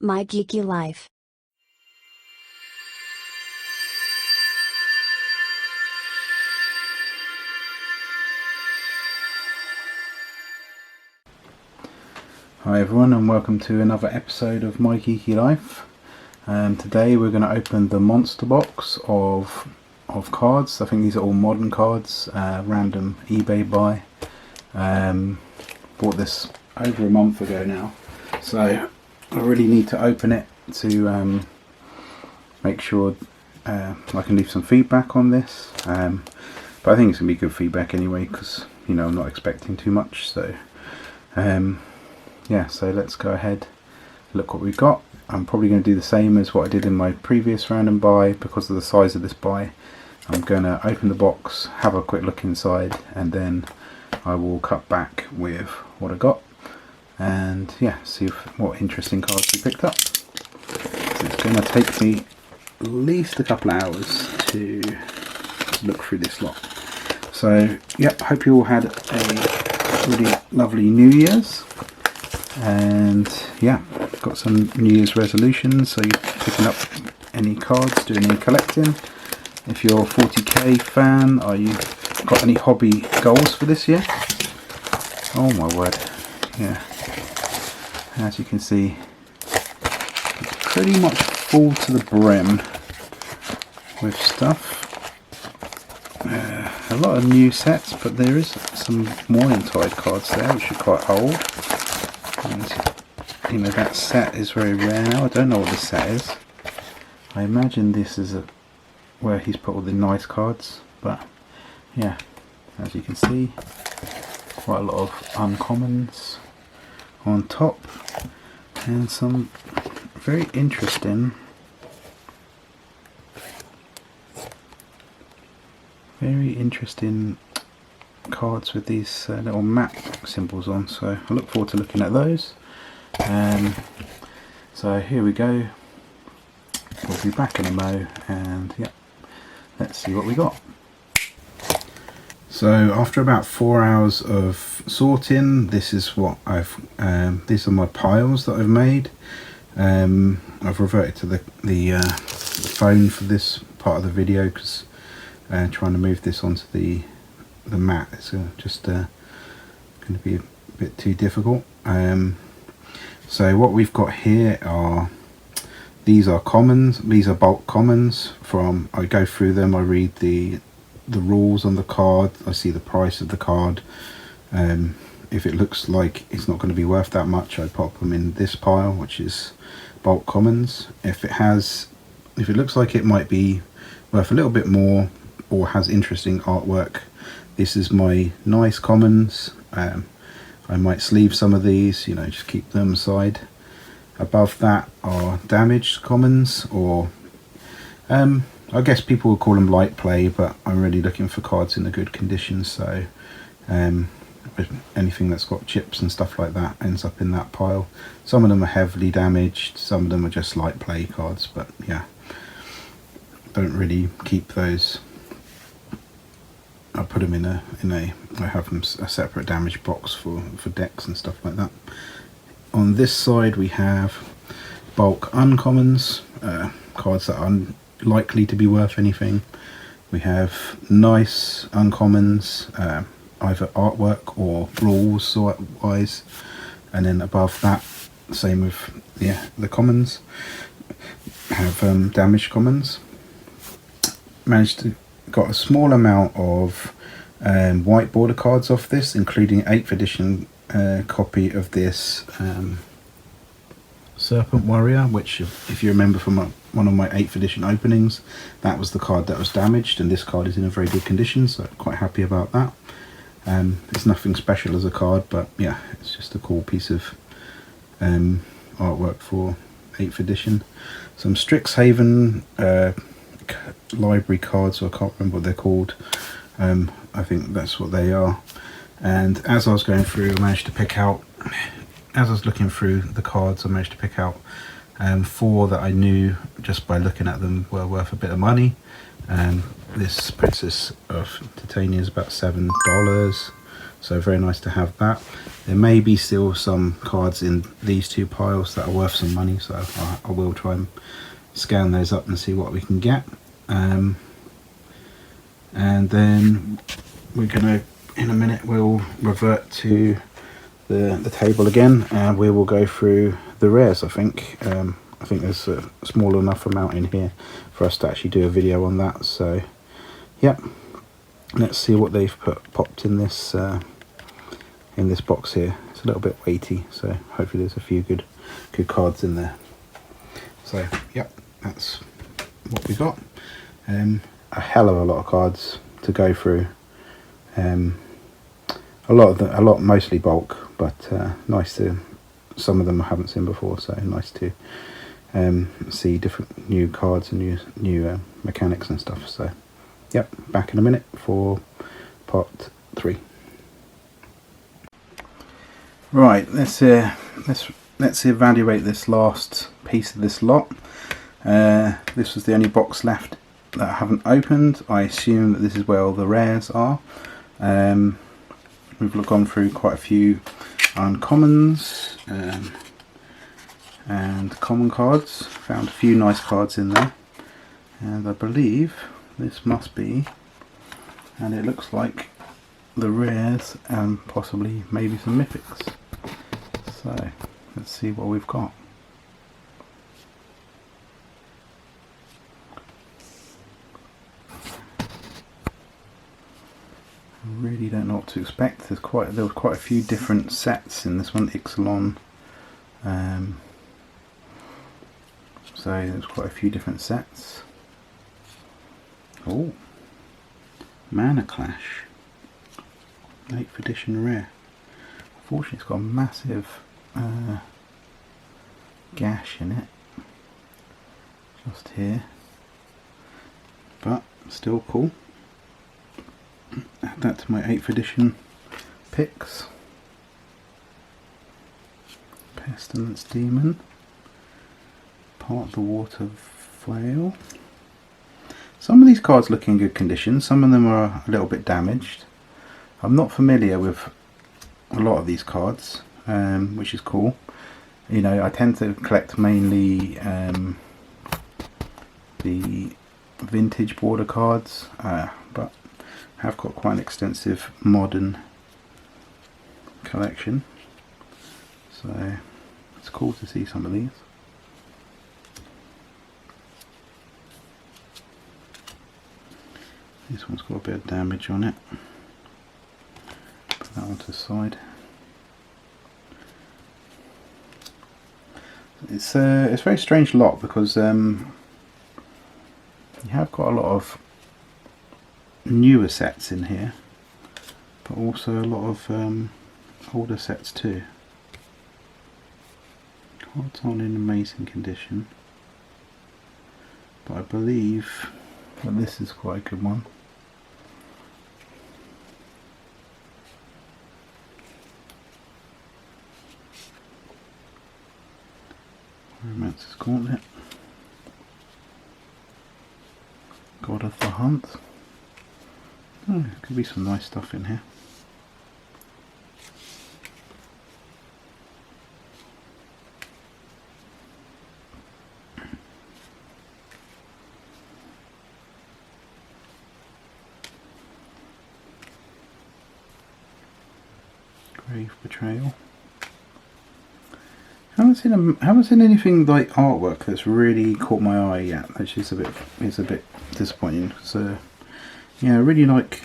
My Geeky Life. Hi everyone, and welcome to another episode of My Geeky Life. Today we're going to open the monster box of cards. I think these are all modern cards, random eBay buy. Bought this over a month ago now, so I really need to open it to make sure I can leave some feedback on this. But I think it's going to be good feedback anyway, because I'm not expecting too much. So yeah, so let's go ahead, look what we've got. I'm probably going to do the same as what I did in my previous random buy. Because of the size of this buy, I'm going to open the box, have a quick look inside, and then I will cut back with what I got, and yeah, see what interesting cards we picked up. So it's going to take me at least a couple of hours to look through this lot. So yeah, hope you all had a really lovely New Year's. And yeah, got some New Year's resolutions, so you're picking up any cards, doing any collecting. If you're a 40k fan, are you got any hobby goals for this year? Oh my word, yeah. As you can see, it's pretty much full to the brim with stuff. A lot of new sets, but there is some more Untitled cards there, which are quite old. And that set is very rare now. I don't know what this set is. I imagine this is where he's put all the nice cards, but yeah, as you can see, quite a lot of uncommons on top, and some very interesting cards with these little map symbols on, so I look forward to looking at those. So here we go, we'll be back in a mo, and yeah, let's see what we got. So after about 4 hours of sorting, this is what these are my piles that I've made. I've reverted to the phone for this part of the video, because trying to move this onto the mat is just going to be a bit too difficult. So what we've got here are, these are commons, these are bulk commons. I go through them, I read the rules on the card, I see the price of the card. If it looks like it's not going to be worth that much, I pop them in this pile, which is bulk commons. If it looks like it might be worth a little bit more or has interesting artwork, this is my nice commons. I might sleeve some of these, just keep them aside. Above that are damaged commons, or I guess people would call them light play, but I'm really looking for cards in a good condition, so anything that's got chips and stuff like that ends up in that pile. Some of them are heavily damaged, some of them are just light play cards, but yeah, don't really keep those. I put them I have them a separate damage box for decks and stuff like that. On this side we have bulk uncommons, cards that are unlikely to be worth anything. We have nice uncommons, either artwork or rules wise, and then above that, same with the commons, have damaged commons. Managed to got a small amount of white border cards off this, including 8th edition copy of this Serpent Warrior, which if you remember from one of my 8th edition openings, that was the card that was damaged, and this card is in a very good condition, so I'm quite happy about that. It's nothing special as a card, but yeah, it's just a cool piece of artwork for 8th edition. Some Strixhaven library cards, so I can't remember what they're called. I think that's what they are. And as I was going through, I managed to pick out, as I was looking through the cards, I managed to pick out 4 that I knew just by looking at them were worth a bit of money. This Princess of Titania is about $7. so very nice to have that. There may be still some cards in these two piles that are worth some money, so I will try and scan those up and see what we can get. And then we're gonna, in a minute, we'll revert to the table again, and we will go through the rares. I think there's a small enough amount in here for us to actually do a video on that. So yep, let's see what they've popped in this box here. It's a little bit weighty, so hopefully there's a few good cards in there. So yep, that's what we got. A hell of a lot of cards to go through. A lot mostly bulk, but nice to, some of them I haven't seen before, so nice to see different new cards and new mechanics and stuff. So yep, back in a minute for part 3. Right, let's evaluate this last piece of this lot. This was the only box left that I haven't opened. I assume that this is where all the rares are. We've gone through quite a few uncommons and common cards. Found a few nice cards in there, and I believe this must be, and it looks like, the rares and possibly maybe some mythics. So let's see what we've got. Really don't know what to expect. There were quite a few different sets in this one. Ixalan. So there's quite a few different sets. Oh, Mana Clash, 8th edition rare. Unfortunately, it's got a massive gash in it, just here, but still cool. Add that to my 8th edition picks. Pestilence Demon, Part of the Water Flail. Some of these cards look in good condition, some of them are a little bit damaged. I'm not familiar with a lot of these cards, which is cool. You know, I tend to collect mainly the vintage border cards, but have got quite an extensive modern collection, so it's cool to see some of these. This one's got a bit of damage on it. Put that one to the side. It's a very strange lot because you have got a lot of newer sets in here, but also a lot of older sets too. Cards aren't in amazing condition, but I believe that this is quite a good one. Romance's Gauntlet, God of the Hunt. Oh, could be some nice stuff in here. Grave Betrayal. Haven't seen anything like artwork that's really caught my eye yet, which is a bit disappointing. So yeah, I really like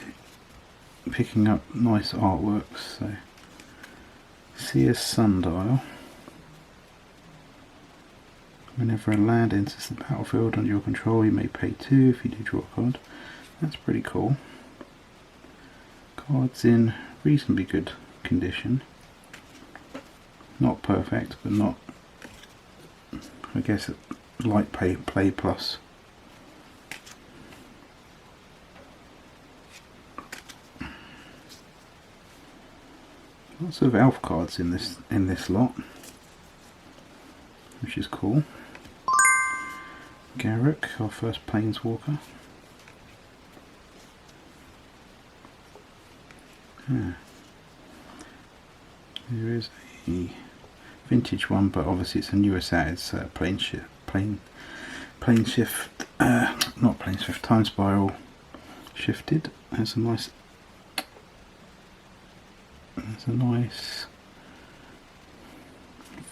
picking up nice artworks. So Seer's Sundial. Whenever a land enters the battlefield under your control, you may pay 2 if you do draw a card. That's pretty cool. Cards in reasonably good condition. Not perfect, but not, I guess, light play plus. Lots of elf cards in this lot, which is cool. Garuk, our first Planeswalker. Yeah. There is a vintage one, but obviously it's a newer set. It's plane shift, not plane shift, time spiral shifted. There's a nice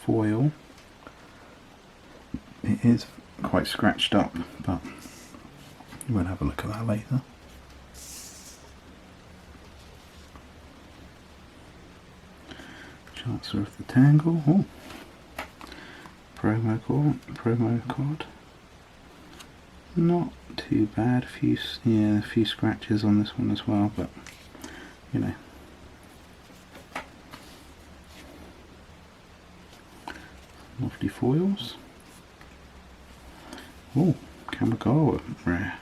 foil. It is quite scratched up, but we'll have a look at that later. Chancellor of the Tangle. Oh. Promo card. Not too bad. A few scratches on this one as well, but you know. Lovely foils. Oh, Kamigawa rare.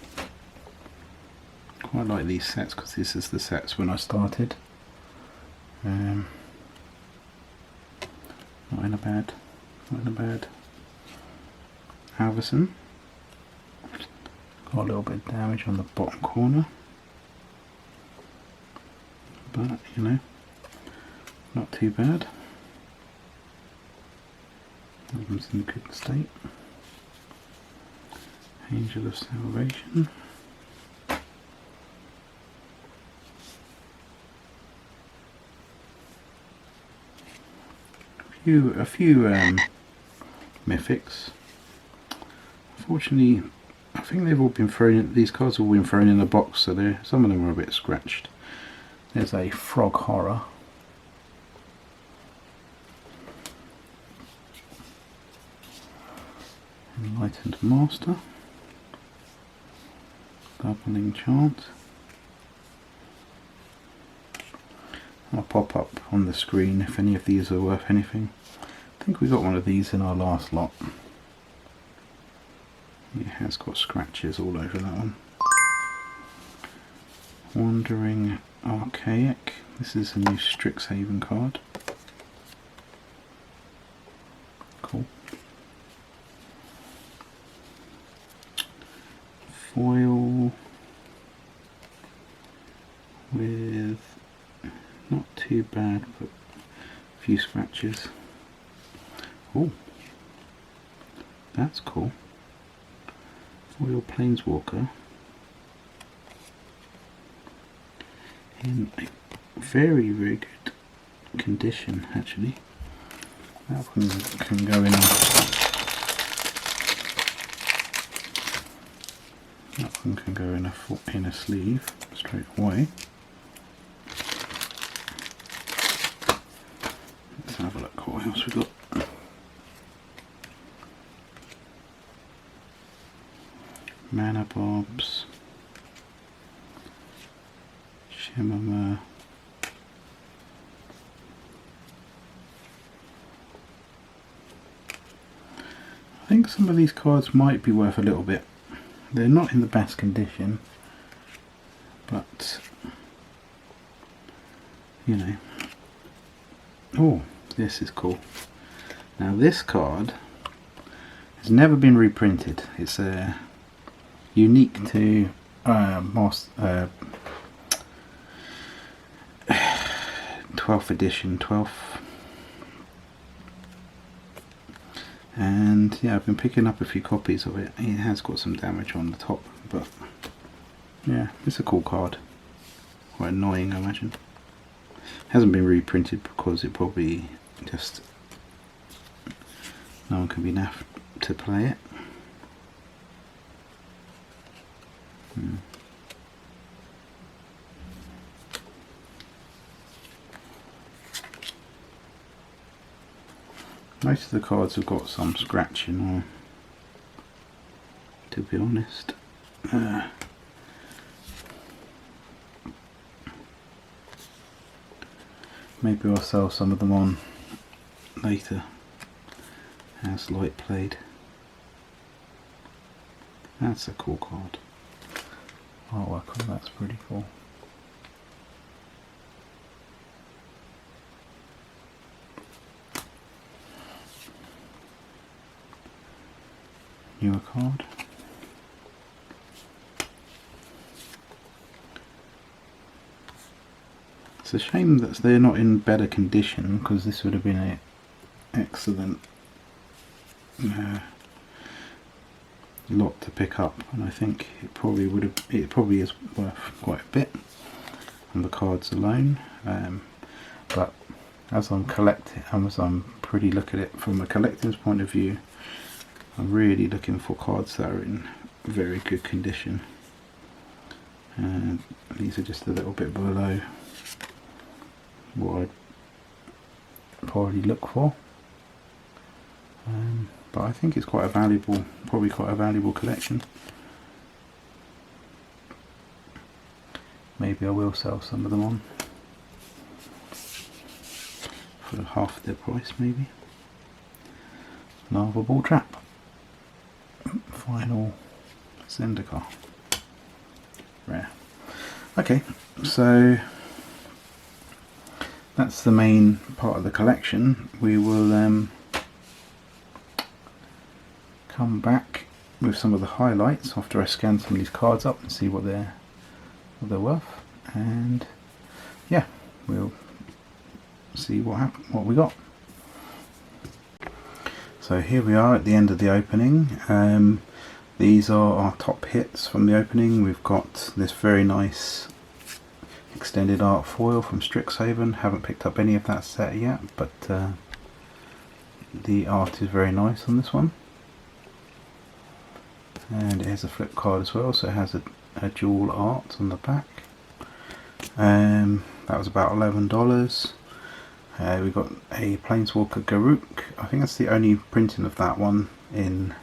Quite like these sets because this is the sets when I started. Not in a bad. Alverson. Got a little bit of damage on the bottom corner, but you know, not too bad. That one's in good state. Angel of Salvation. A few mythics. Unfortunately, I think they've all been thrown in, these cards have all been thrown in a box, so some of them are a bit scratched. There's a Frog Horror. Enlightened Master. Gobbling Chant. I'll pop up on the screen if any of these are worth anything. I think we got one of these in our last lot. It has got scratches all over that one. Wandering Archaic. This is a new Strixhaven card. Cool. Foil with not too bad, but a few scratches. Oh, that's cool. Foil Planeswalker in a very, very good condition, actually. That one can go in in a sleeve straight away. Let's have a look what else we got. Mana Bobs, Shimmer, I think some of these cards might be worth a little bit. They're not in the best condition, but you know. Oh, this is cool. Now this card has never been reprinted. It's unique to 12th edition, 12th. And yeah, I've been picking up a few copies of it. It has got some damage on the top, but yeah, it's a cool card. Quite annoying, I imagine. Hasn't been reprinted because it probably just no one can be naffed to play it. Most of the cards have got some scratching on, to be honest. Maybe I'll sell some of them on later as light played. That's a cool card. Artwork on that's pretty cool. Newer card. It's a shame that they're not in better condition, because this would have been an excellent lot to pick up, and I think it probably would have. It probably is worth quite a bit on the cards alone. But as I'm collecting, as I'm pretty look at it from a collector's point of view, I'm really looking for cards that are in very good condition. And these are just a little bit below what I'd probably look for. But I think it's quite a valuable, probably quite a valuable collection. Maybe I will sell some of them on for half their price, maybe. Lava Ball Trap. Final Zendikar. Rare. Okay, so that's the main part of the collection. We will come back with some of the highlights after I scan some of these cards up and see what they're worth, and yeah, we'll see what we got. So here we are at the end of the opening. These are our top hits from the opening. We've got this very nice extended art foil from Strixhaven. Haven't picked up any of that set yet, but the art is very nice on this one. And it has a flip card as well, so it has a dual art on the back. That was about $11. We got a Planeswalker Garuk. I think that's the only printing of that one in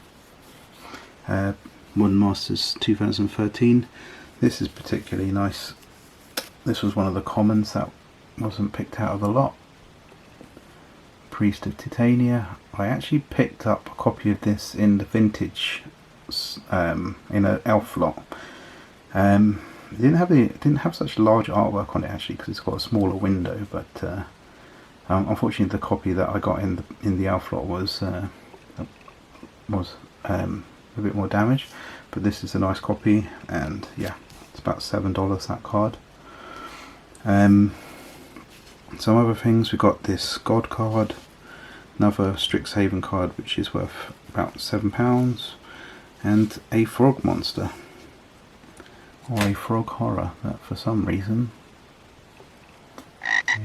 Modern Masters 2013. This is particularly nice. This was one of the commons that wasn't picked out of the lot. Priest of Titania. I actually picked up a copy of this in the vintage, in an elf lot. It didn't have such large artwork on it actually, because it's got a smaller window. But unfortunately, the copy that I got in the elf lot was a bit more damaged. But this is a nice copy, and yeah, it's about $7 that card. Some other things, we got this God card, another Strixhaven card which is worth about £7, and a frog monster, or a frog horror, that for some reason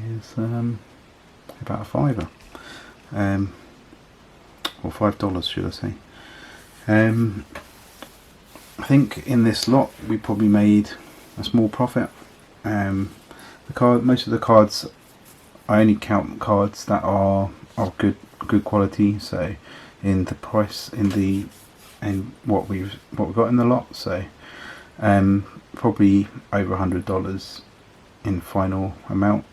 is about a £5, or $5 should I say. I think in this lot we probably made a small profit. Most of the cards, I only count cards that are good quality. So in the price, in what we've got in the lot, so probably over $100 in final amount.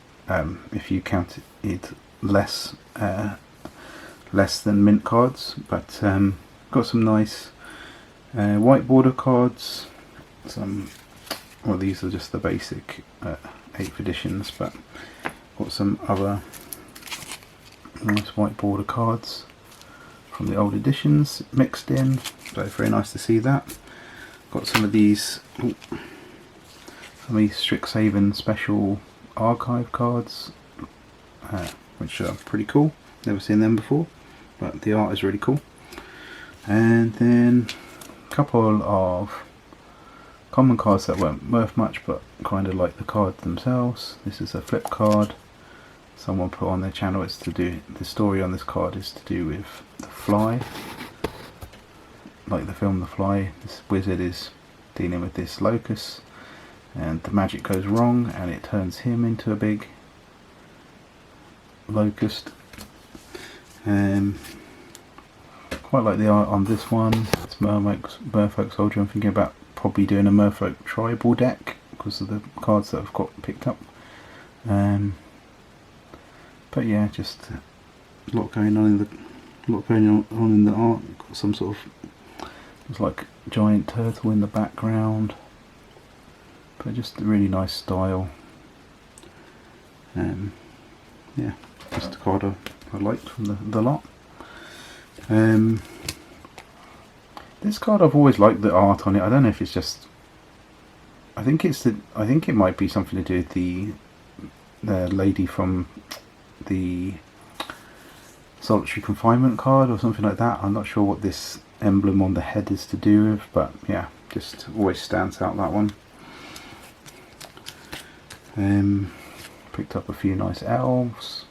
If you count it less than mint cards, but got some nice white border cards. Well, these are just the basic 8th editions, but got some other nice white border cards from the old editions mixed in, so very nice to see that. Got some of these Strixhaven special archive cards, which are pretty cool. Never seen them before, but the art is really cool. And then a couple of common cards that weren't worth much, but kind of like the cards themselves. This is a flip card. Someone put on their channel, it's to do, the story on this card is to do with The Fly, like the film The Fly. This wizard is dealing with this locust, and the magic goes wrong and it turns him into a big locust. Quite like the art on this one. It's Merfolk Soldier. I'm thinking about probably doing a Merfolk tribal deck because of the cards that I've got picked up. But yeah, just a lot going on in the art. Got some sort of, it's like a giant turtle in the background, but just a really nice style. Yeah, just a card I liked from the lot. This card, I've always liked the art on it. I don't know if it's just, I think it might be something to do with the lady from the solitary confinement card or something like that. I'm not sure what this emblem on the head is to do with, but yeah, just always stands out, that one. Picked up a few nice elves.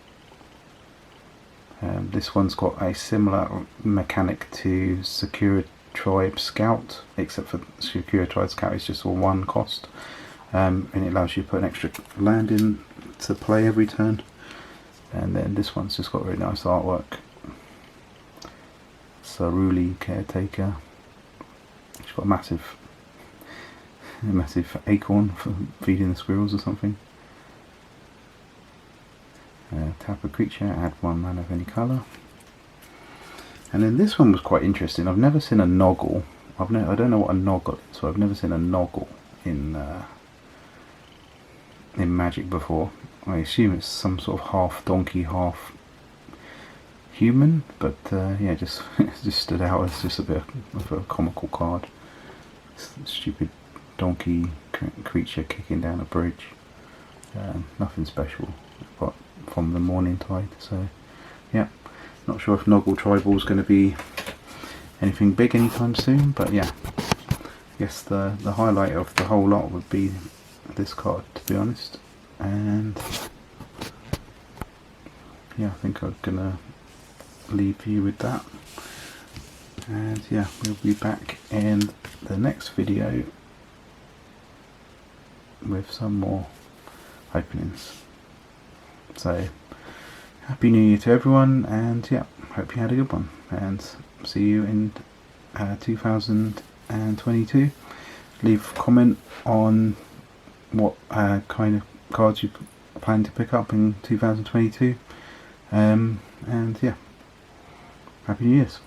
This one's got a similar mechanic to Secure Tribe Scout, except for Secure Tribe Scout is just all one cost, and it allows you to put an extra land in to play every turn. And then this one's just got really nice artwork. Saruli Caretaker. She's got a massive acorn for feeding the squirrels or something. Tap a creature, add 1 mana of any colour. And then this one was quite interesting. I've never seen a Noggle. I don't know what a Noggle is, so I've never seen a Noggle in Magic before. I assume it's some sort of half donkey, half human, but yeah, it just stood out as just a bit of a comical card. Stupid donkey creature kicking down a bridge. Nothing special, but from the Morning Tide. So yeah, not sure if Noggle Tribal is going to be anything big anytime soon, but yeah, I guess the highlight of the whole lot would be this card, to be honest. And yeah, I think I'm gonna leave you with that, and yeah, we'll be back in the next video with some more openings. So happy new year to everyone, and yeah, hope you had a good one, and see you in 2022. Leave a comment on what kind of cards you plan to pick up in 2022, and yeah, happy New Year's.